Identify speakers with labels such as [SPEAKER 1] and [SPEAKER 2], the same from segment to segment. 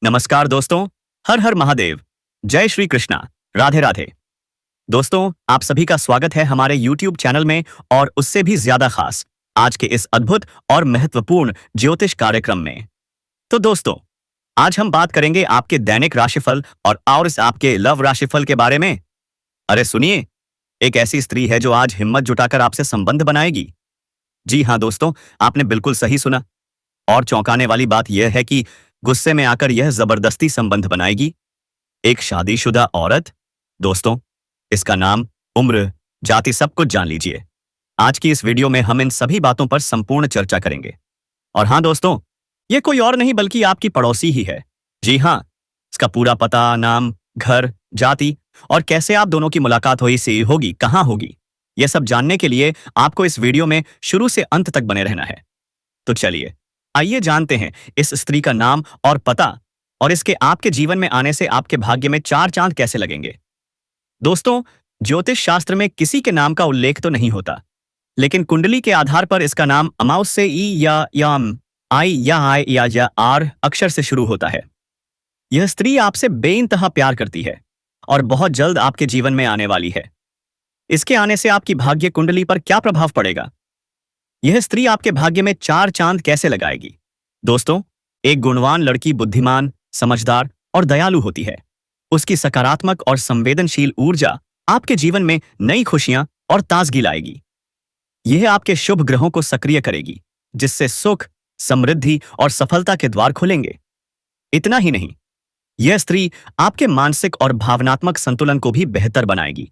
[SPEAKER 1] नमस्कार दोस्तों। हर हर महादेव। जय श्री कृष्णा। राधे राधे। दोस्तों, आप सभी का स्वागत है हमारे YouTube चैनल में और उससे भी ज्यादा खास आज के इस अद्भुत और महत्वपूर्ण ज्योतिष कार्यक्रम में। तो दोस्तों, आज हम बात करेंगे आपके दैनिक राशिफल और इस आपके लव राशिफल के बारे में। अरे सुनिए, एक ऐसी स्त्री है जो आज हिम्मत जुटाकर आपसे संबंध बनाएगी। जी हाँ दोस्तों, आपने बिल्कुल सही सुना। और चौंकाने वाली बात यह है कि गुस्से में आकर यह जबरदस्ती संबंध बनाएगी। एक शादीशुदा औरत। दोस्तों, इसका नाम, उम्र, जाति सब कुछ जान लीजिए। आज की इस वीडियो में हम इन सभी बातों पर संपूर्ण चर्चा करेंगे। और हाँ दोस्तों, यह कोई और नहीं बल्कि आपकी पड़ोसी ही है। जी हाँ, इसका पूरा पता, नाम, घर, जाति और कैसे आप दोनों की मुलाकात होगी, कहाँ होगी, यह सब जानने के लिए आपको इस वीडियो में शुरू से अंत तक बने रहना है। तो चलिए, आइए जानते हैं इस स्त्री का नाम और पता और इसके आपके जीवन में आने से आपके भाग्य में चार चांद कैसे लगेंगे। दोस्तों, ज्योतिष शास्त्र में किसी के नाम का उल्लेख तो नहीं होता, लेकिन कुंडली के आधार पर इसका नाम अमाउस से ई या आई या आई या आर अक्षर से शुरू होता है। यह स्त्री आपसे बेइंतहा प्यार करती है और बहुत जल्द आपके जीवन में आने वाली है। इसके आने से आपकी भाग्य कुंडली पर क्या प्रभाव पड़ेगा? यह स्त्री आपके भाग्य में चार चांद कैसे लगाएगी? दोस्तों, एक गुणवान लड़की बुद्धिमान, समझदार और दयालु होती है। उसकी सकारात्मक और संवेदनशील ऊर्जा आपके जीवन में नई खुशियां और ताजगी लाएगी। यह आपके शुभ ग्रहों को सक्रिय करेगी, जिससे सुख, समृद्धि और सफलता के द्वार खुलेंगे। इतना ही नहीं, यह स्त्री आपके मानसिक और भावनात्मक संतुलन को भी बेहतर बनाएगी।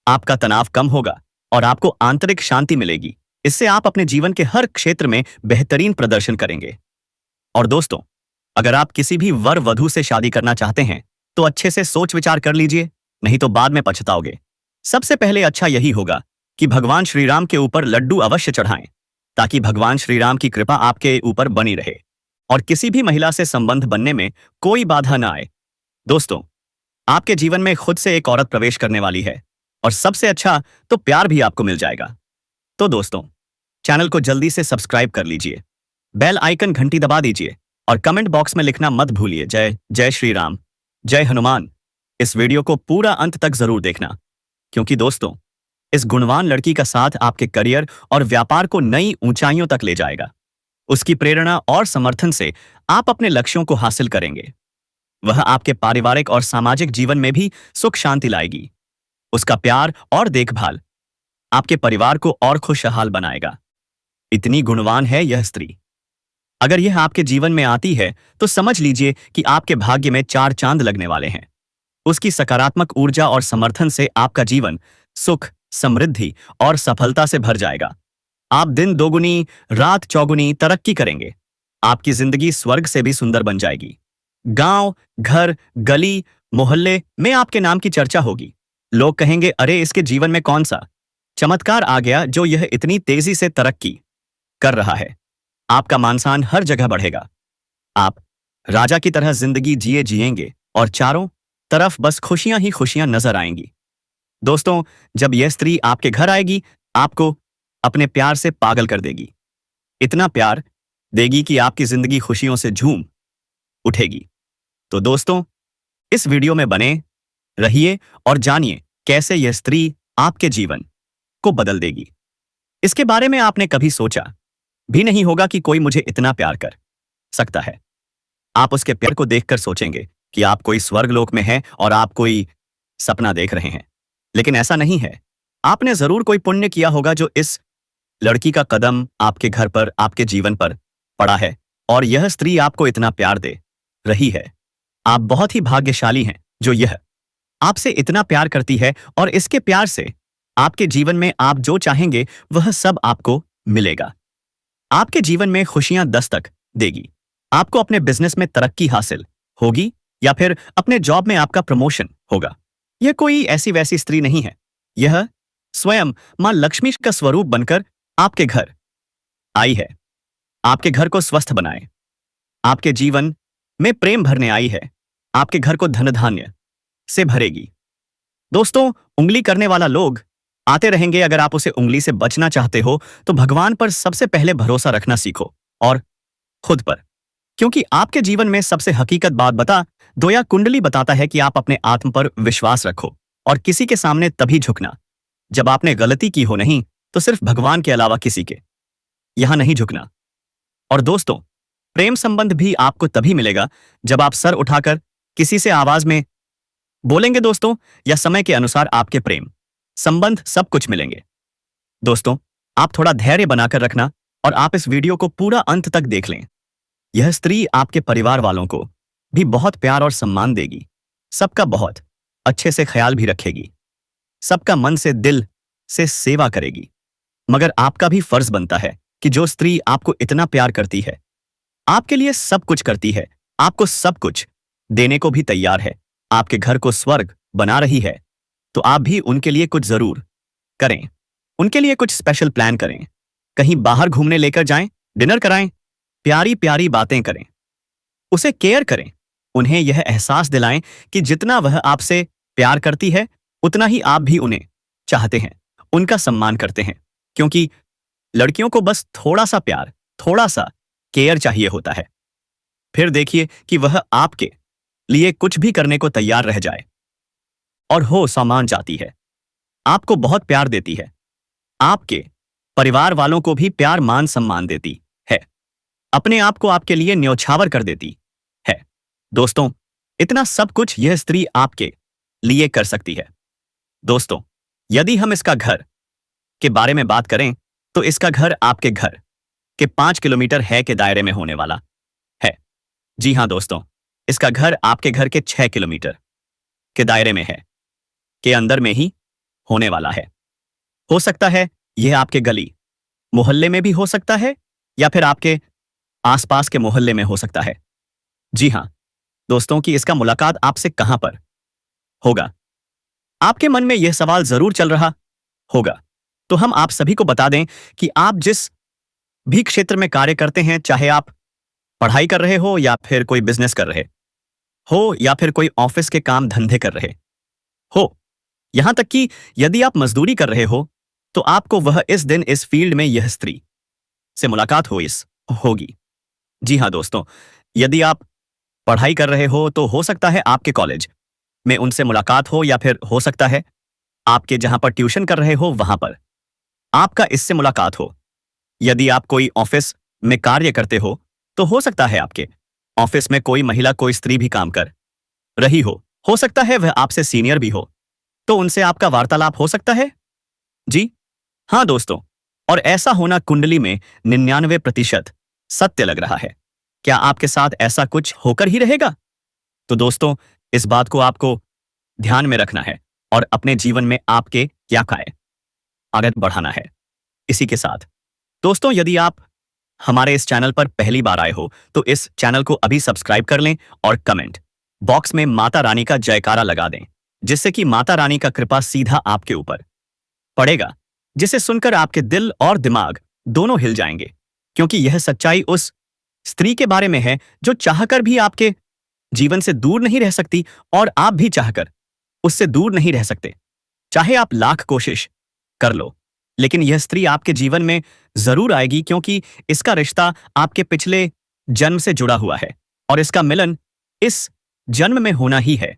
[SPEAKER 1] आपका तनाव कम होगा और आपको आंतरिक शांति मिलेगी। इससे आप अपने जीवन के हर क्षेत्र में बेहतरीन प्रदर्शन करेंगे। और दोस्तों, अगर आप किसी भी वर वधू से शादी करना चाहते हैं तो अच्छे से सोच विचार कर लीजिए, नहीं तो बाद में पछताओगे। सबसे पहले अच्छा यही होगा कि भगवान श्री राम के ऊपर लड्डू अवश्य चढ़ाएं, ताकि भगवान श्री राम की कृपा आपके ऊपर बनी रहे और किसी भी महिला से संबंध बनने में कोई बाधा न आए। दोस्तों, आपके जीवन में खुद से एक औरत प्रवेश करने वाली है और सबसे अच्छा तो प्यार भी आपको मिल जाएगा। तो दोस्तों, चैनल को जल्दी से सब्सक्राइब कर लीजिए, बेल आइकन घंटी दबा दीजिए और कमेंट बॉक्स में लिखना मत भूलिए जय जय श्री राम, जय हनुमान। इस वीडियो को पूरा अंत तक जरूर देखना, क्योंकि दोस्तों, इस गुणवान लड़की का साथ आपके करियर और व्यापार को नई ऊंचाइयों तक ले जाएगा। उसकी प्रेरणा और समर्थन से आप अपने लक्ष्यों को हासिल करेंगे। वह आपके पारिवारिक और सामाजिक जीवन में भी सुख शांति लाएगी। उसका प्यार और देखभाल आपके परिवार को और खुशहाल बनाएगा। इतनी गुणवान है यह स्त्री। अगर यह आपके जीवन में आती है तो समझ लीजिए कि आपके भाग्य में चार चांद लगने वाले हैं। उसकी सकारात्मक ऊर्जा और समर्थन से आपका जीवन सुख, समृद्धि और सफलता से भर जाएगा। आप दिन दोगुनी, रात चौगुनी तरक्की करेंगे। आपकी जिंदगी स्वर्ग से भी सुंदर बन जाएगी। गांव, घर, गली, मोहल्ले में आपके नाम की चर्चा होगी। लोग कहेंगे, अरे इसके जीवन में कौन सा चमत्कार आ गया जो यह इतनी तेजी से तरक्की कर रहा है। आपका मानसान हर जगह बढ़ेगा। आप राजा की तरह जिंदगी जिएंगे और चारों तरफ बस खुशियां ही खुशियां नजर आएंगी। दोस्तों, जब यह स्त्री आपके घर आएगी, आपको अपने प्यार से पागल कर देगी। इतना प्यार देगी कि आपकी जिंदगी खुशियों से झूम उठेगी। तो दोस्तों, इस वीडियो में बने रहिए और जानिए कैसे यह स्त्री आपके जीवन को बदल देगी। इसके बारे में आपने कभी सोचा भी नहीं होगा कि कोई मुझे इतना प्यार कर सकता है। आप उसके प्यार को देखकर सोचेंगे कि आप कोई स्वर्गलोक में हैं और आप कोई सपना देख रहे हैं, लेकिन ऐसा नहीं है। आपने जरूर कोई पुण्य किया होगा जो इस लड़की का कदम आपके घर पर, आपके जीवन पर पड़ा है और यह स्त्री आपको इतना प्यार दे रही है। आप बहुत ही भाग्यशाली हैं जो यह आपसे इतना प्यार करती है और इसके प्यार से आपके जीवन में आप जो चाहेंगे वह सब आपको मिलेगा। आपके जीवन में खुशियां दस्तक देगी। आपको अपने बिजनेस में तरक्की हासिल होगी या फिर अपने जॉब में आपका प्रमोशन होगा। यह कोई ऐसी वैसी स्त्री नहीं है। यह स्वयं मां लक्ष्मी का स्वरूप बनकर आपके घर आई है। आपके घर को स्वस्थ बनाए, आपके जीवन में प्रेम भरने आई है। आपके घर को धन धान्य से भरेगी। दोस्तों, उंगली करने वाला लोग आते रहेंगे। अगर आप उसे उंगली से बचना चाहते हो तो भगवान पर सबसे पहले भरोसा रखना सीखो और खुद पर, क्योंकि आपके जीवन में सबसे हकीकत बात बता दो या कुंडली बताता है कि आप अपने आत्म पर विश्वास रखो और किसी के सामने तभी झुकना जब आपने गलती की हो, नहीं तो सिर्फ भगवान के अलावा किसी के यहां नहीं झुकना। और दोस्तों, प्रेम संबंध भी आपको तभी मिलेगा जब आप सर उठाकर किसी से आवाज में बोलेंगे दोस्तों, या समय के अनुसार आपके प्रेम संबंध सब कुछ मिलेंगे। दोस्तों, आप थोड़ा धैर्य बनाकर रखना और आप इस वीडियो को पूरा अंत तक देख लें। यह स्त्री आपके परिवार वालों को भी बहुत प्यार और सम्मान देगी, सबका बहुत अच्छे से ख्याल भी रखेगी, सबका मन से दिल से सेवा करेगी। मगर आपका भी फर्ज बनता है कि जो स्त्री आपको इतना प्यार करती है, आपके लिए सब कुछ करती है, आपको सब कुछ देने को भी तैयार है, आपके घर को स्वर्ग बना रही है, तो आप भी उनके लिए कुछ जरूर करें। उनके लिए कुछ स्पेशल प्लान करें, कहीं बाहर घूमने लेकर जाएं, डिनर कराएं, प्यारी प्यारी बातें करें, उसे केयर करें, उन्हें यह एहसास दिलाएं कि जितना वह आपसे प्यार करती है उतना ही आप भी उन्हें चाहते हैं, उनका सम्मान करते हैं। क्योंकि लड़कियों को बस थोड़ा सा प्यार, थोड़ा सा केयर चाहिए होता है, फिर देखिए कि वह आपके लिए कुछ भी करने को तैयार रह जाए। और हो सम्मान जाती है, आपको बहुत प्यार देती है, आपके परिवार वालों को भी प्यार मान सम्मान देती है, अपने आप को आपके लिए न्यौछावर कर देती है। दोस्तों, इतना सब कुछ यह स्त्री आपके लिए कर सकती है। दोस्तों, यदि हम इसका घर के बारे में बात करें तो इसका घर आपके घर के 5 किलोमीटर है के दायरे में होने वाला है। जी हां दोस्तों, इसका घर आपके घर के 6 किलोमीटर के दायरे में है, के अंदर में ही होने वाला है। हो सकता है यह आपके गली मोहल्ले में भी हो सकता है, या फिर आपके आसपास के मोहल्ले में हो सकता है। जी हां दोस्तों, कि इसका मुलाकात आपसे कहां पर होगा। आपके मन में यह सवाल जरूर चल रहा होगा, तो हम आप सभी को बता दें कि आप जिस भी क्षेत्र में कार्य करते हैं, चाहे आप पढ़ाई कर रहे हो या फिर कोई बिजनेस कर रहे हो या फिर कोई ऑफिस के काम धंधे कर रहे हो, यहां तक कि यदि आप मजदूरी कर रहे हो, तो आपको वह इस दिन इस फील्ड में यह स्त्री से मुलाकात होगी। जी हां दोस्तों, यदि आप पढ़ाई कर रहे हो तो हो सकता है आपके कॉलेज में उनसे मुलाकात हो, या फिर हो सकता है आपके जहां पर ट्यूशन कर रहे हो वहां पर आपका इससे मुलाकात हो। यदि आप कोई ऑफिस में कार्य करते हो हो सकता है आपके ऑफिस में कोई महिला, कोई स्त्री भी काम कर रही हो सकता है वह आपसे सीनियर भी हो, तो उनसे आपका वार्तालाप हो सकता है। जी हां दोस्तों, और ऐसा होना कुंडली में 99% सत्य लग रहा है। क्या आपके साथ ऐसा कुछ होकर ही रहेगा? तो दोस्तों, इस बात को आपको ध्यान में रखना है और अपने जीवन में आपके क्या आगे बढ़ाना है। इसी के साथ दोस्तों, यदि आप हमारे इस चैनल पर पहली बार आए हो तो इस चैनल को अभी सब्सक्राइब कर लें और कमेंट बॉक्स में माता रानी का जयकारा लगा दें, जिससे कि माता रानी का कृपा सीधा आपके ऊपर पड़ेगा, जिसे सुनकर आपके दिल और दिमाग दोनों हिल जाएंगे। क्योंकि यह सच्चाई उस स्त्री के बारे में है जो चाहकर भी आपके जीवन से दूर नहीं रह सकती, और आप भी चाहकर उससे दूर नहीं रह सकते, चाहे आप लाख कोशिश कर लो। लेकिन यह स्त्री आपके जीवन में जरूर आएगी, क्योंकि इसका रिश्ता आपके पिछले जन्म से जुड़ा हुआ है और इसका मिलन इस जन्म में होना ही है।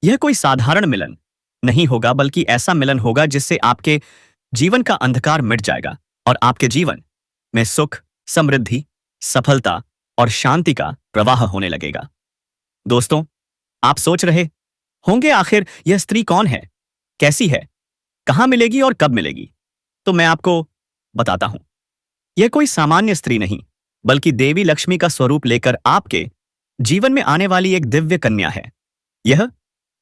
[SPEAKER 1] यह कोई साधारण मिलन नहीं होगा, बल्कि ऐसा मिलन होगा जिससे आपके जीवन का अंधकार मिट जाएगा और आपके जीवन में सुख, समृद्धि, सफलता और शांति का प्रवाह होने लगेगा। दोस्तों, आप सोच रहे होंगे आखिर यह स्त्री कौन है, कैसी है, कहां मिलेगी और कब मिलेगी? तो मैं आपको बताता हूं। यह कोई सामान्य स्त्री नहीं, बल्कि देवी लक्ष्मी का स्वरूप लेकर आपके जीवन में आने वाली एक दिव्य कन्या है। यह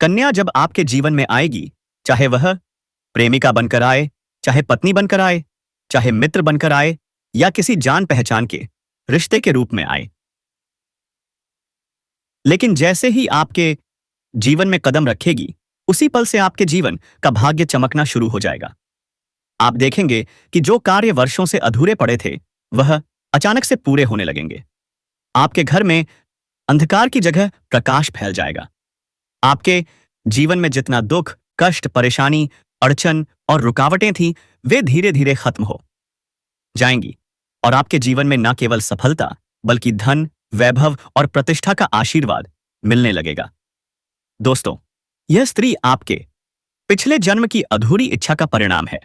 [SPEAKER 1] कन्या जब आपके जीवन में आएगी, चाहे वह प्रेमिका बनकर आए, चाहे पत्नी बनकर आए, चाहे मित्र बनकर आए, या किसी जान पहचान के रिश्ते के रूप में आए, लेकिन जैसे ही आपके जीवन में कदम रखेगी, उसी पल से आपके जीवन का भाग्य चमकना शुरू हो जाएगा। आप देखेंगे कि जो कार्य वर्षों से अधूरे पड़े थे, वह अचानक से पूरे होने लगेंगे। आपके घर में अंधकार की जगह प्रकाश फैल जाएगा। आपके जीवन में जितना दुख, कष्ट, परेशानी, अड़चन और रुकावटें थीं, वे धीरे धीरे खत्म हो जाएंगी और आपके जीवन में न केवल सफलता, बल्कि धन, वैभव और प्रतिष्ठा का आशीर्वाद मिलने लगेगा। दोस्तों, यह स्त्री आपके पिछले जन्म की अधूरी इच्छा का परिणाम है।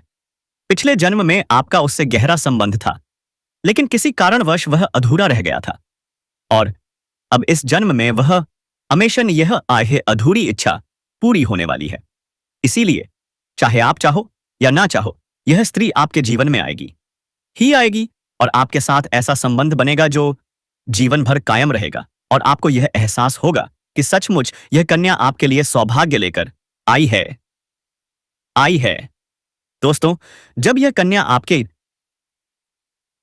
[SPEAKER 1] पिछले जन्म में आपका उससे गहरा संबंध था, लेकिन किसी कारणवश वह अधूरा रह गया था। और अब इस जन्म में वह हमेशा यह आहे अधूरी इच्छा पूरी होने वाली है। इसीलिए चाहे आप चाहो या ना चाहो, यह स्त्री आपके जीवन में आएगी ही आएगी, और आपके साथ ऐसा संबंध बनेगा जो जीवन भर कायम रहेगा। और आपको यह एहसास होगा कि सचमुच यह कन्या आपके लिए सौभाग्य लेकर आई है। दोस्तों, जब यह कन्या आपके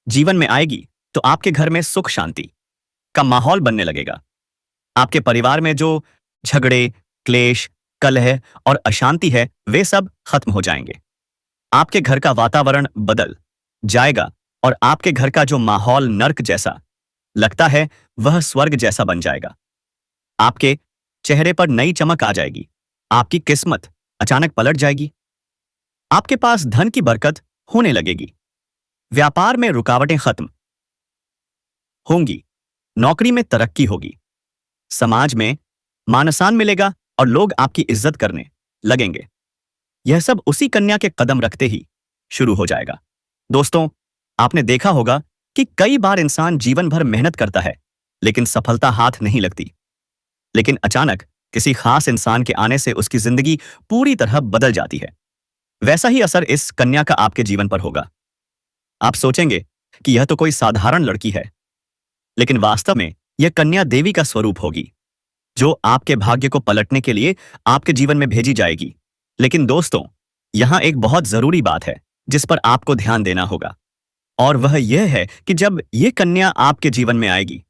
[SPEAKER 1] जीवन में आएगी तो आपके घर में सुख शांति का माहौल बनने लगेगा। आपके परिवार में जो झगड़े, क्लेश, कलह और अशांति है, वे सब खत्म हो जाएंगे। आपके घर का वातावरण बदल जाएगा और आपके घर का जो माहौल नर्क जैसा लगता है, वह स्वर्ग जैसा बन जाएगा। आपके चेहरे पर नई चमक आ जाएगी। आपकी किस्मत अचानक पलट जाएगी। आपके पास धन की बरकत होने लगेगी। व्यापार में रुकावटें खत्म होंगी। नौकरी में तरक्की होगी। समाज में मान-सम्मान मिलेगा और लोग आपकी इज्जत करने लगेंगे। यह सब उसी कन्या के कदम रखते ही शुरू हो जाएगा। दोस्तों, आपने देखा होगा कि कई बार इंसान जीवन भर मेहनत करता है, लेकिन सफलता हाथ नहीं लगती। लेकिन अचानक किसी खास इंसान के आने से उसकी जिंदगी पूरी तरह बदल जाती है। वैसा ही असर इस कन्या का आपके जीवन पर होगा। आप सोचेंगे कि यह तो कोई साधारण लड़की है, लेकिन वास्तव में यह कन्या देवी का स्वरूप होगी, जो आपके भाग्य को पलटने के लिए आपके जीवन में भेजी जाएगी। लेकिन दोस्तों, यहां एक बहुत जरूरी बात है जिस पर आपको ध्यान देना होगा, और वह यह है कि जब यह कन्या आपके जीवन में आएगी,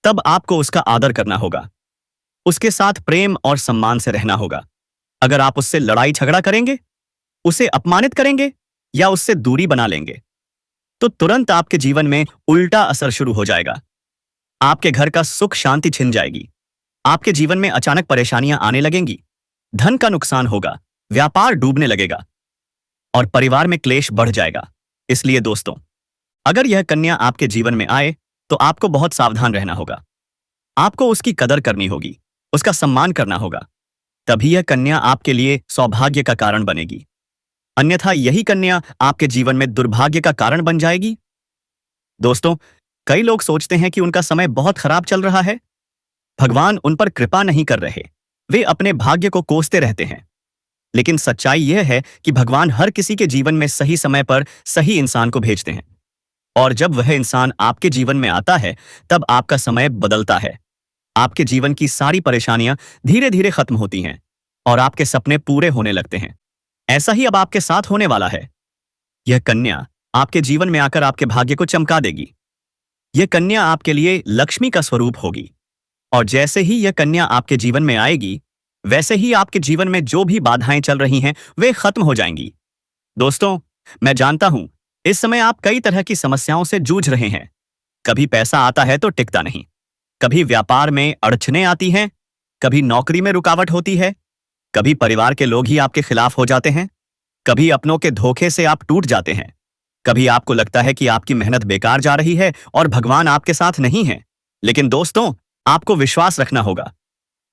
[SPEAKER 1] तब आपको उसका आदर करना होगा। उसके साथ प्रेम और सम्मान से रहना होगा। अगर आप उससे लड़ाई झगड़ा करेंगे, उसे अपमानित करेंगे या उससे दूरी बना लेंगे, तो तुरंत आपके जीवन में उल्टा असर शुरू हो जाएगा। आपके घर का सुख शांति छिन जाएगी। आपके जीवन में अचानक परेशानियां आने लगेंगी। धन का नुकसान होगा, व्यापार डूबने लगेगा और परिवार में क्लेश बढ़ जाएगा। इसलिए दोस्तों, अगर यह कन्या आपके जीवन में आए तो आपको बहुत सावधान रहना होगा। आपको उसकी कदर करनी होगी, उसका सम्मान करना होगा। तभी यह कन्या आपके लिए सौभाग्य का कारण बनेगी। अन्यथा यही कन्या आपके जीवन में दुर्भाग्य का कारण बन जाएगी। दोस्तों, कई लोग सोचते हैं कि उनका समय बहुत खराब चल रहा है, भगवान उन पर कृपा नहीं कर रहे, वे अपने भाग्य को कोसते रहते हैं। लेकिन सच्चाई यह है कि भगवान हर किसी के जीवन में सही समय पर सही इंसान को भेजते हैं, और जब वह इंसान आपके जीवन में आता है, तब आपका समय बदलता है। आपके जीवन की सारी परेशानियां धीरे धीरे खत्म होती हैं और आपके सपने पूरे होने लगते हैं। ऐसा ही अब आपके साथ होने वाला है। यह कन्या आपके जीवन में आकर आपके भाग्य को चमका देगी। यह कन्या आपके लिए लक्ष्मी का स्वरूप होगी, और जैसे ही यह कन्या आपके जीवन में आएगी, वैसे ही आपके जीवन में जो भी बाधाएं चल रही हैं, वे खत्म हो जाएंगी। दोस्तों, मैं जानता हूं इस समय आप कई तरह की समस्याओं से जूझ रहे हैं। कभी पैसा आता है तो टिकता नहीं, कभी व्यापार में अड़चनें आती हैं, कभी नौकरी में रुकावट होती है, कभी परिवार के लोग ही आपके खिलाफ हो जाते हैं, कभी अपनों के धोखे से आप टूट जाते हैं, कभी आपको लगता है कि आपकी मेहनत बेकार जा रही है और भगवान आपके साथ नहीं है। लेकिन दोस्तों, आपको विश्वास रखना होगा,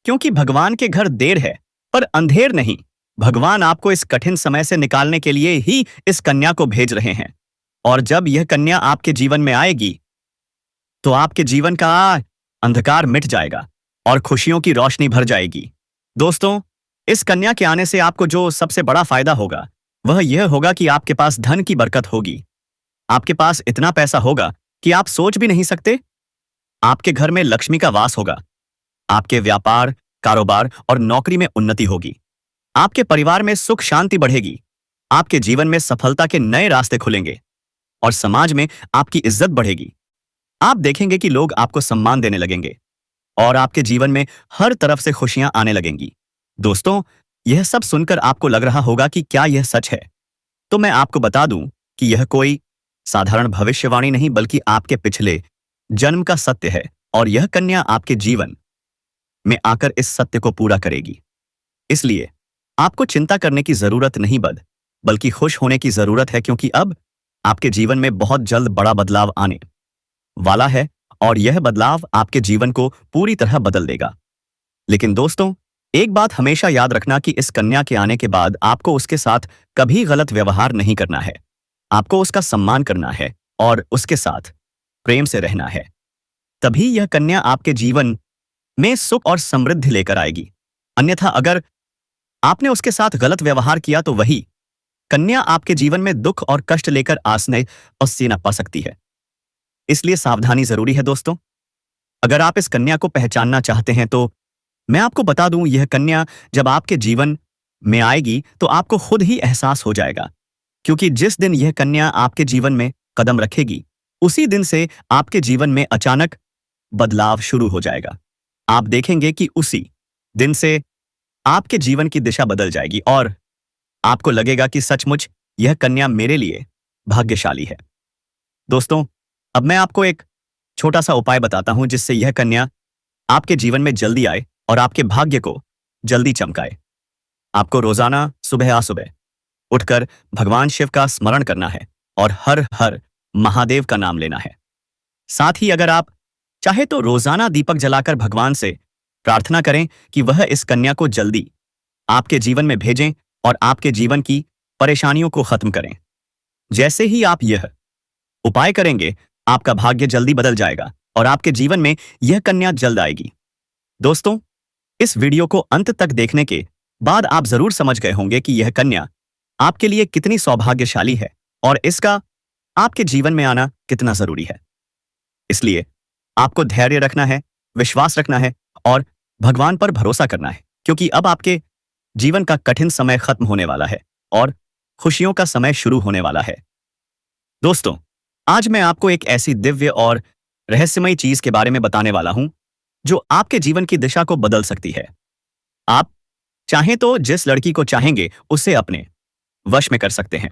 [SPEAKER 1] क्योंकि भगवान के घर देर है पर अंधेर नहीं। भगवान आपको इस कठिन समय से निकालने के लिए ही इस कन्या को भेज रहे हैं। और जब यह कन्या आपके जीवन में आएगी, तो आपके जीवन का अंधकार मिट जाएगा और खुशियों की रोशनी भर जाएगी। दोस्तों, इस कन्या के आने से आपको जो सबसे बड़ा फायदा होगा, वह यह होगा कि आपके पास धन की बरकत होगी। आपके पास इतना पैसा होगा कि आप सोच भी नहीं सकते। आपके घर में लक्ष्मी का वास होगा। आपके व्यापार, कारोबार और नौकरी में उन्नति होगी। आपके परिवार में सुख शांति बढ़ेगी। आपके जीवन में सफलता के नए रास्ते खुलेंगे और समाज में आपकी इज्जत बढ़ेगी। आप देखेंगे कि लोग आपको सम्मान देने लगेंगे और आपके जीवन में हर तरफ से खुशियां आने लगेंगी। दोस्तों, यह सब सुनकर आपको लग रहा होगा कि क्या यह सच है? तो मैं आपको बता दूं कि यह कोई साधारण भविष्यवाणी नहीं, बल्कि आपके पिछले जन्म का सत्य है, और यह कन्या आपके जीवन में आकर इस सत्य को पूरा करेगी। इसलिए आपको चिंता करने की जरूरत नहीं, बल्कि खुश होने की जरूरत है, क्योंकि अब आपके जीवन में बहुत जल्द बड़ा बदलाव आने वाला है और यह बदलाव आपके जीवन को पूरी तरह बदल देगा। लेकिन दोस्तों, एक बात हमेशा याद रखना कि इस कन्या के आने के बाद आपको उसके साथ कभी गलत व्यवहार नहीं करना है। आपको उसका सम्मान करना है और उसके साथ प्रेम से रहना है। तभी यह कन्या आपके जीवन में सुख और समृद्धि लेकर आएगी। अन्यथा अगर आपने उसके साथ गलत व्यवहार किया तो वही कन्या आपके जीवन में दुख और कष्ट लेकर आसने अवश्य न पा सकती है। इसलिए सावधानी जरूरी है दोस्तों। अगर आप इस कन्या को पहचानना चाहते हैं तो मैं आपको बता दूं, यह कन्या जब आपके जीवन में आएगी तो आपको खुद ही एहसास हो जाएगा, क्योंकि जिस दिन यह कन्या आपके जीवन में कदम रखेगी उसी दिन से आपके जीवन में अचानक बदलाव शुरू हो जाएगा। आप देखेंगे कि उसी दिन से आपके जीवन की दिशा बदल जाएगी और आपको लगेगा कि सचमुच यह कन्या मेरे लिए भाग्यशाली है। दोस्तों, अब मैं आपको एक छोटा सा उपाय बताता हूं जिससे यह कन्या आपके जीवन में जल्दी आए और आपके भाग्य को जल्दी चमकाए। आपको रोजाना सुबह सुबह उठकर भगवान शिव का स्मरण करना है और हर हर महादेव का नाम लेना है। साथ ही अगर आप चाहे तो रोजाना दीपक जलाकर भगवान से प्रार्थना करें कि वह इस कन्या को जल्दी आपके जीवन में भेजें और आपके जीवन की परेशानियों को खत्म करें। जैसे ही आप यह उपाय करेंगे, आपका भाग्य जल्दी बदल जाएगा और आपके जीवन में यह कन्या जल्द आएगी। दोस्तों, इस वीडियो को अंत तक देखने के बाद आप जरूर समझ गए होंगे कि यह कन्या आपके लिए कितनी सौभाग्यशाली है और इसका आपके जीवन में आना कितना जरूरी है। इसलिए आपको धैर्य रखना है, विश्वास रखना है और भगवान पर भरोसा करना है, क्योंकि अब आपके जीवन का कठिन समय खत्म होने वाला है और खुशियों का समय शुरू होने वाला है। दोस्तों, आज मैं आपको एक ऐसी दिव्य और रहस्यमयी चीज के बारे में बताने वाला हूं जो आपके जीवन की दिशा को बदल सकती है। आप चाहें तो जिस लड़की को चाहेंगे उसे अपने वश में कर सकते हैं।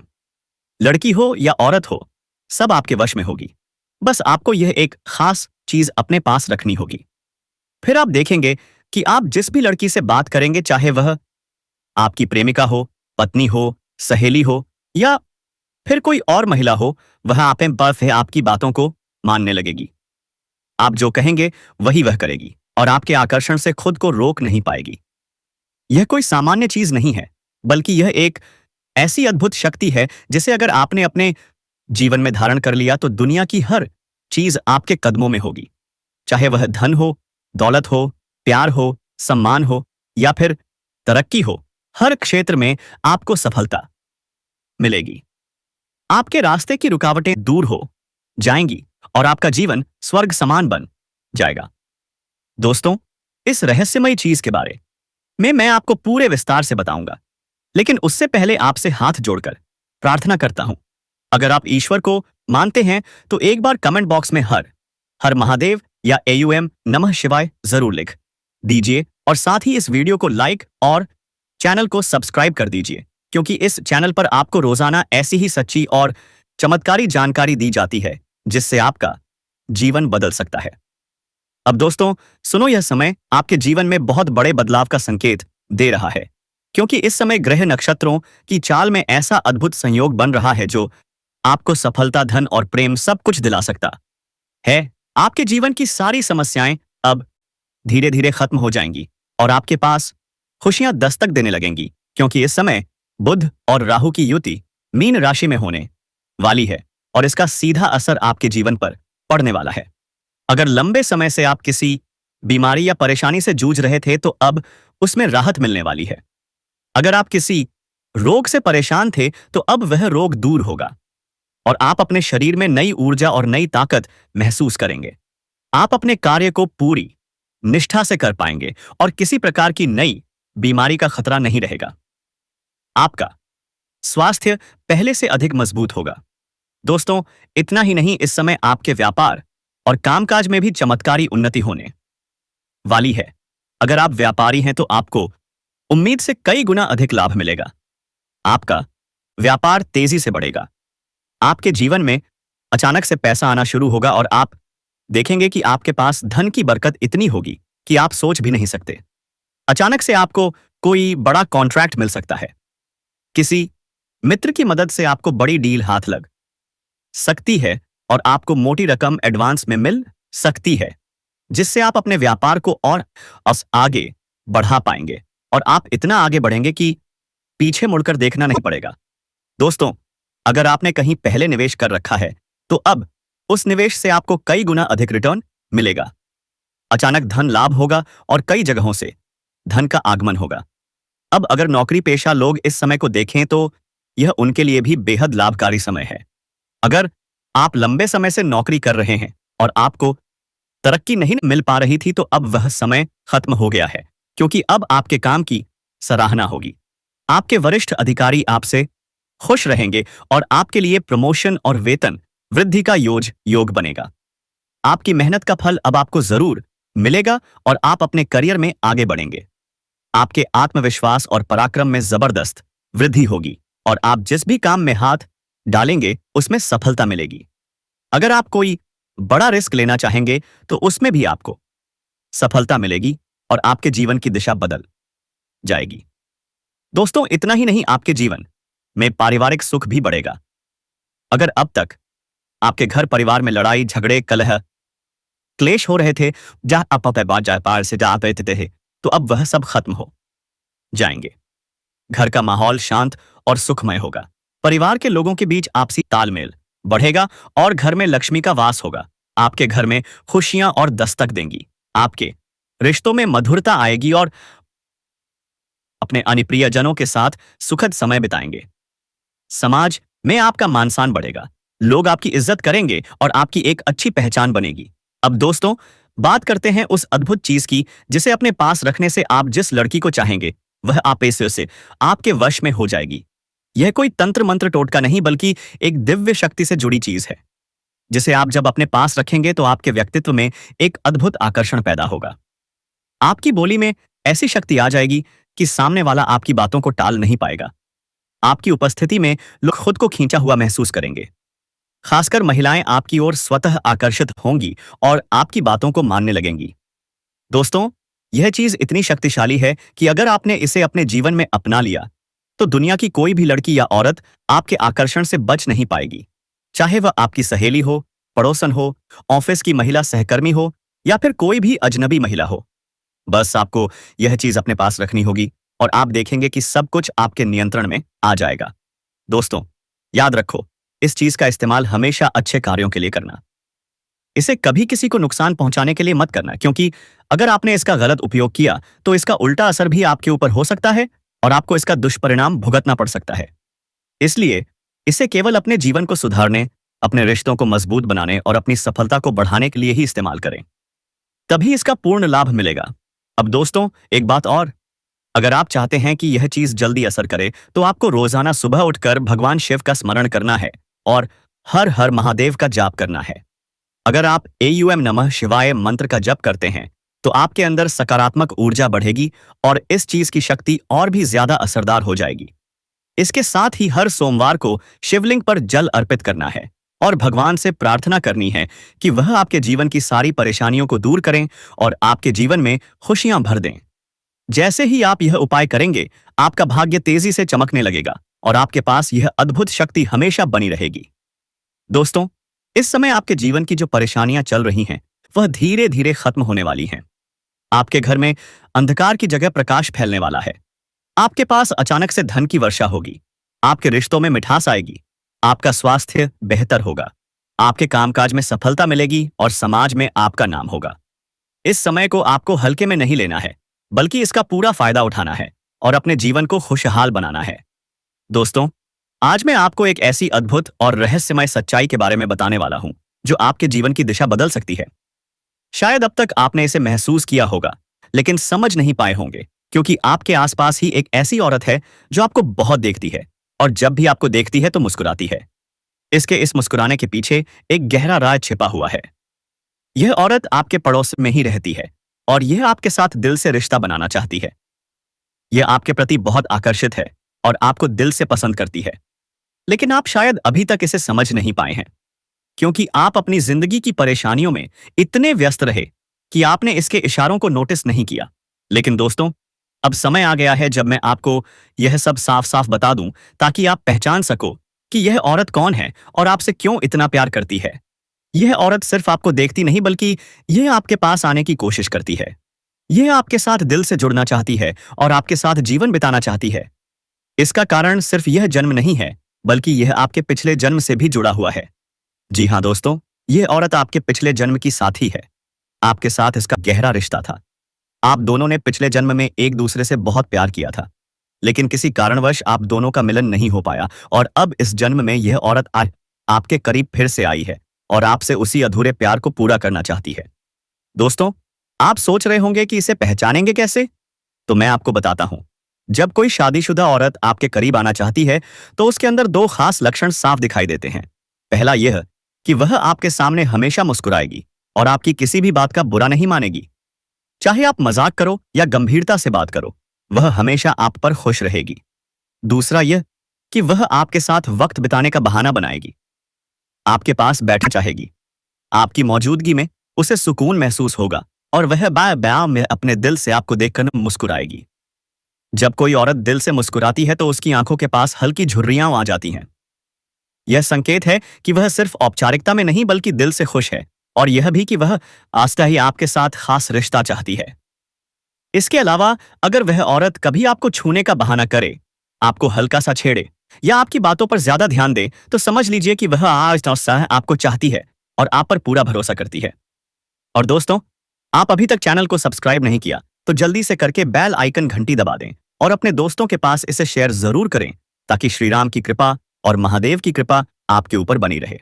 [SPEAKER 1] लड़की हो या औरत हो, सब आपके वश में होगी। बस आपको यह एक खास चीज अपने पास रखनी होगी। फिर आप देखेंगे कि आप जिस भी लड़की से बात करेंगे, चाहे वह आपकी प्रेमिका हो, पत्नी हो, सहेली हो या फिर कोई और महिला हो, वह आपकी बातों को मानने लगेगी। आप जो कहेंगे वही वह करेगी और आपके आकर्षण से खुद को रोक नहीं पाएगी। यह कोई सामान्य चीज नहीं है, बल्कि यह एक ऐसी अद्भुत शक्ति है जिसे अगर आपने अपने जीवन में धारण कर लिया तो दुनिया की हर चीज आपके कदमों में होगी। चाहे वह धन हो, दौलत हो, प्यार हो, सम्मान हो या फिर तरक्की हो, हर क्षेत्र में आपको सफलता मिलेगी। आपके रास्ते की रुकावटें दूर हो जाएंगी और आपका जीवन स्वर्ग समान बन जाएगा। दोस्तों, इस रहस्यमयी चीज के बारे में मैं आपको पूरे विस्तार से बताऊंगा, लेकिन उससे पहले आपसे हाथ जोड़कर प्रार्थना करता हूं। अगर आप ईश्वर को मानते हैं तो एक बार कमेंट बॉक्स में हर हर महादेव या AUM नमः शिवाय जरूर लिख दीजिए और साथ ही इस वीडियो को लाइक और चैनल को सब्सक्राइब कर दीजिए, क्योंकि इस चैनल पर आपको रोजाना ऐसी ही सच्ची और चमत्कारी जानकारी दी जाती है जिससे आपका जीवन बदल सकता है। अब दोस्तों सुनो, यह समय आपके जीवन में बहुत बड़े बदलाव का संकेत दे रहा है, क्योंकि इस समय ग्रह नक्षत्रों की चाल में ऐसा अद्भुत संयोग बन रहा है जो आपको सफलता, धन और प्रेम सब कुछ दिला सकता है। आपके जीवन की सारी समस्याएं अब धीरे धीरे खत्म हो जाएंगी और आपके पास खुशियां दस्तक देने लगेंगी, क्योंकि इस समय बुध और राहु की युति मीन राशि में होने वाली है और इसका सीधा असर आपके जीवन पर पड़ने वाला है। अगर लंबे समय से आप किसी बीमारी या परेशानी से जूझ रहे थे तो अब उसमें राहत मिलने वाली है। अगर आप किसी रोग से परेशान थे तो अब वह रोग दूर होगा और आप अपने शरीर में नई ऊर्जा और नई ताकत महसूस करेंगे। आप अपने कार्य को पूरी निष्ठा से कर पाएंगे और किसी प्रकार की नई बीमारी का खतरा नहीं रहेगा। आपका स्वास्थ्य पहले से अधिक मजबूत होगा। दोस्तों, इतना ही नहीं, इस समय आपके व्यापार और कामकाज में भी चमत्कारी उन्नति होने वाली है। अगर आप व्यापारी हैं तो आपको उम्मीद से कई गुना अधिक लाभ मिलेगा। आपका व्यापार तेजी से बढ़ेगा। आपके जीवन में अचानक से पैसा आना शुरू होगा और आप देखेंगे कि आपके पास धन की बरकत इतनी होगी कि आप सोच भी नहीं सकते। अचानक से आपको कोई बड़ा कॉन्ट्रैक्ट मिल सकता है। किसी मित्र की मदद से आपको बड़ी डील हाथ लग सकती है और आपको मोटी रकम एडवांस में मिल सकती है, जिससे आप अपने व्यापार को और आगे बढ़ा पाएंगे और आप इतना आगे बढ़ेंगे कि पीछे मुड़कर देखना नहीं पड़ेगा। दोस्तों, अगर आपने कहीं पहले निवेश कर रखा है तो अब उस निवेश से आपको कई गुना अधिक रिटर्न मिलेगा। अचानक धन लाभ होगा और कई जगहों से धन का आगमन होगा। अब अगर नौकरी पेशा लोग इस समय को देखें तो यह उनके लिए भी बेहद लाभकारी समय है। अगर आप लंबे समय से नौकरी कर रहे हैं और आपको तरक्की नहीं मिल पा रही थी तो अब वह समय खत्म हो गया है, क्योंकि अब आपके काम की सराहना होगी। आपके वरिष्ठ अधिकारी आपसे खुश रहेंगे और आपके लिए प्रमोशन और वेतन वृद्धि का योग बनेगा। आपकी मेहनत का फल अब आपको जरूर मिलेगा और आप अपने करियर में आगे बढ़ेंगे। आपके आत्मविश्वास और पराक्रम में जबरदस्त वृद्धि होगी और आप जिस भी काम में हाथ डालेंगे उसमें सफलता मिलेगी। अगर आप कोई बड़ा रिस्क लेना चाहेंगे तो उसमें भी आपको सफलता मिलेगी और आपके जीवन की दिशा बदल जाएगी। दोस्तों, इतना ही नहीं, आपके जीवन में पारिवारिक सुख भी बढ़ेगा। अगर अब तक आपके घर परिवार में लड़ाई झगड़े कलह क्लेश हो रहे थे, जहां आप व्यापार से जा रहे थे, तो अब वह सब खत्म हो जाएंगे। घर का माहौल शांत और सुखमय होगा। परिवार के लोगों के बीच आपसी तालमेल बढ़ेगा और घर में लक्ष्मी का वास होगा। आपके घर में खुशियां और दस्तक देंगी। आपके रिश्तों में मधुरता आएगी और अपने अन्य प्रियजनों के साथ सुखद समय बिताएंगे। समाज में आपका मान सम्मान बढ़ेगा। लोग आपकी इज्जत करेंगे और आपकी एक अच्छी पहचान बनेगी। अब दोस्तों, बात करते हैं उस अद्भुत चीज की जिसे अपने पास रखने से आप जिस लड़की को चाहेंगे वह आपसे से आपके वश में हो जाएगी। यह कोई तंत्र मंत्र टोटका नहीं, बल्कि एक दिव्य शक्ति से जुड़ी चीज है, जिसे आप जब अपने पास रखेंगे तो आपके व्यक्तित्व में एक अद्भुत आकर्षण पैदा होगा। आपकी बोली में ऐसी शक्ति आ जाएगी कि सामने वाला आपकी बातों को टाल नहीं पाएगा। आपकी उपस्थिति में लोग खुद को खींचा हुआ महसूस करेंगे। खासकर महिलाएं आपकी ओर स्वतः आकर्षित होंगी और आपकी बातों को मानने लगेंगी। दोस्तों, यह चीज इतनी शक्तिशाली है कि अगर आपने इसे अपने जीवन में अपना लिया तो दुनिया की कोई भी लड़की या औरत आपके आकर्षण से बच नहीं पाएगी। चाहे वह आपकी सहेली हो, पड़ोसन हो, ऑफिस की महिला सहकर्मी हो या फिर कोई भी अजनबी महिला हो। बस आपको यह चीज अपने पास रखनी होगी और आप देखेंगे कि सब कुछ आपके नियंत्रण में आ जाएगा। दोस्तों, याद रखो, इस चीज का इस्तेमाल हमेशा अच्छे कार्यों के लिए करना। इसे कभी किसी को नुकसान पहुंचाने के लिए मत करना, क्योंकि अगर आपने इसका गलत उपयोग किया तो इसका उल्टा असर भी आपके ऊपर हो सकता है और आपको इसका दुष्परिणाम भुगतना पड़ सकता है। इसलिए इसे केवल अपने जीवन को सुधारने, अपने रिश्तों को मजबूत बनाने और अपनी सफलता को बढ़ाने के लिए ही इस्तेमाल करें, तभी इसका पूर्ण लाभ मिलेगा। अब दोस्तों, एक बात और, अगर आप चाहते हैं कि यह चीज जल्दी असर करे तो आपको रोजाना सुबह उठकर भगवान शिव का स्मरण करना है और हर हर महादेव का जाप करना है। अगर आप AUM नमः शिवाय मंत्र का जप करते हैं तो आपके अंदर सकारात्मक ऊर्जा बढ़ेगी और इस चीज की शक्ति और भी ज्यादा असरदार हो जाएगी। इसके साथ ही हर सोमवार को शिवलिंग पर जल अर्पित करना है और भगवान से प्रार्थना करनी है कि वह आपके जीवन की सारी परेशानियों को दूर करें और आपके जीवन में खुशियां भर दें। जैसे ही आप यह उपाय करेंगे, आपका भाग्य तेजी से चमकने लगेगा और आपके पास यह अद्भुत शक्ति हमेशा बनी रहेगी। दोस्तों, इस समय आपके जीवन की जो परेशानियां चल रही हैं वह धीरे धीरे खत्म होने वाली हैं। आपके घर में अंधकार की जगह प्रकाश फैलने वाला है। आपके पास अचानक से धन की वर्षा होगी। आपके रिश्तों में मिठास आएगी। आपका स्वास्थ्य बेहतर होगा। आपके कामकाज में सफलता मिलेगी और समाज में आपका नाम होगा। इस समय को आपको हल्के में नहीं लेना है, बल्कि इसका पूरा फायदा उठाना है और अपने जीवन को खुशहाल बनाना है। दोस्तों, आज मैं आपको एक ऐसी अद्भुत और रहस्यमय सच्चाई के बारे में बताने वाला हूं जो आपके जीवन की दिशा बदल सकती है। शायद अब तक आपने इसे महसूस किया होगा, लेकिन समझ नहीं पाए होंगे, क्योंकि आपके आसपास ही एक ऐसी औरत है जो आपको बहुत देखती है और जब भी आपको देखती है तो मुस्कुराती है। इसके इस मुस्कुराने के पीछे एक गहरा राज छिपा हुआ है। यह औरत आपके पड़ोस में ही रहती है और यह आपके साथ दिल से रिश्ता बनाना चाहती है। यह आपके प्रति बहुत आकर्षित है और आपको दिल से पसंद करती है, लेकिन आप शायद अभी तक इसे समझ नहीं पाए हैं, क्योंकि आप अपनी जिंदगी की परेशानियों में इतने व्यस्त रहे कि आपने इसके इशारों को नोटिस नहीं किया। लेकिन दोस्तों, अब समय आ गया है जब मैं आपको यह सब साफ साफ बता दूं, ताकि आप पहचान सको कि यह औरत कौन है और आपसे क्यों इतना प्यार करती है। यह औरत सिर्फ आपको देखती नहीं बल्कि यह आपके पास आने की कोशिश करती है। यह आपके साथ दिल से जुड़ना चाहती है और आपके साथ जीवन बिताना चाहती है। इसका कारण सिर्फ यह जन्म नहीं है, बल्कि यह आपके पिछले जन्म से भी जुड़ा हुआ है। जी हाँ दोस्तों, यह औरत आपके पिछले जन्म की साथी है। आपके साथ इसका गहरा रिश्ता था। आप दोनों ने पिछले जन्म में एक दूसरे से बहुत प्यार किया था, लेकिन किसी कारणवश आप दोनों का मिलन नहीं हो पाया और अब इस जन्म में यह औरत आपके करीब फिर से आई है और आपसे उसी अधूरे प्यार को पूरा करना चाहती है। दोस्तों, आप सोच रहे होंगे कि इसे पहचानेंगे कैसे? तो मैं आपको बताता हूं। जब कोई शादीशुदा औरत आपके करीब आना चाहती है, तो उसके अंदर दो खास लक्षण साफ दिखाई देते हैं। पहला यह कि वह आपके सामने हमेशा मुस्कुराएगी और आपकी किसी भी बात का बुरा नहीं मानेगी। चाहे आप मजाक करो या गंभीरता से बात करो, वह हमेशा आप पर खुश रहेगी। दूसरा यह कि वह आपके साथ वक्त बिताने का बहाना बनाएगी, आपके पास बैठना चाहेगी। आपकी मौजूदगी में उसे सुकून महसूस होगा और वह बार-बार में अपने दिल से आपको देखकर मुस्कुराएगी। जब कोई औरत दिल से मुस्कुराती है तो उसकी आंखों के पास हल्की झुर्रियां आ जाती हैं। यह संकेत है कि वह सिर्फ औपचारिकता में नहीं बल्कि दिल से खुश है, और यह भी कि वह आस्था ही आपके साथ खास रिश्ता चाहती है। इसके अलावा अगर वह औरत कभी आपको छूने का बहाना करे, आपको हल्का सा छेड़े या आपकी बातों पर ज्यादा ध्यान दे, तो समझ लीजिए कि वह आज आपको चाहती है और आप पर पूरा भरोसा करती है। और दोस्तों, आप अभी तक चैनल को सब्सक्राइब नहीं किया तो जल्दी से करके बेल आइकन घंटी दबा दें और अपने दोस्तों के पास इसे शेयर जरूर करें, ताकि श्री राम की कृपा और महादेव की कृपा आपके ऊपर बनी रहे।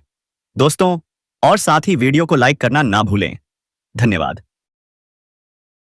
[SPEAKER 1] दोस्तों, और साथ ही वीडियो को लाइक करना ना भूलें। धन्यवाद।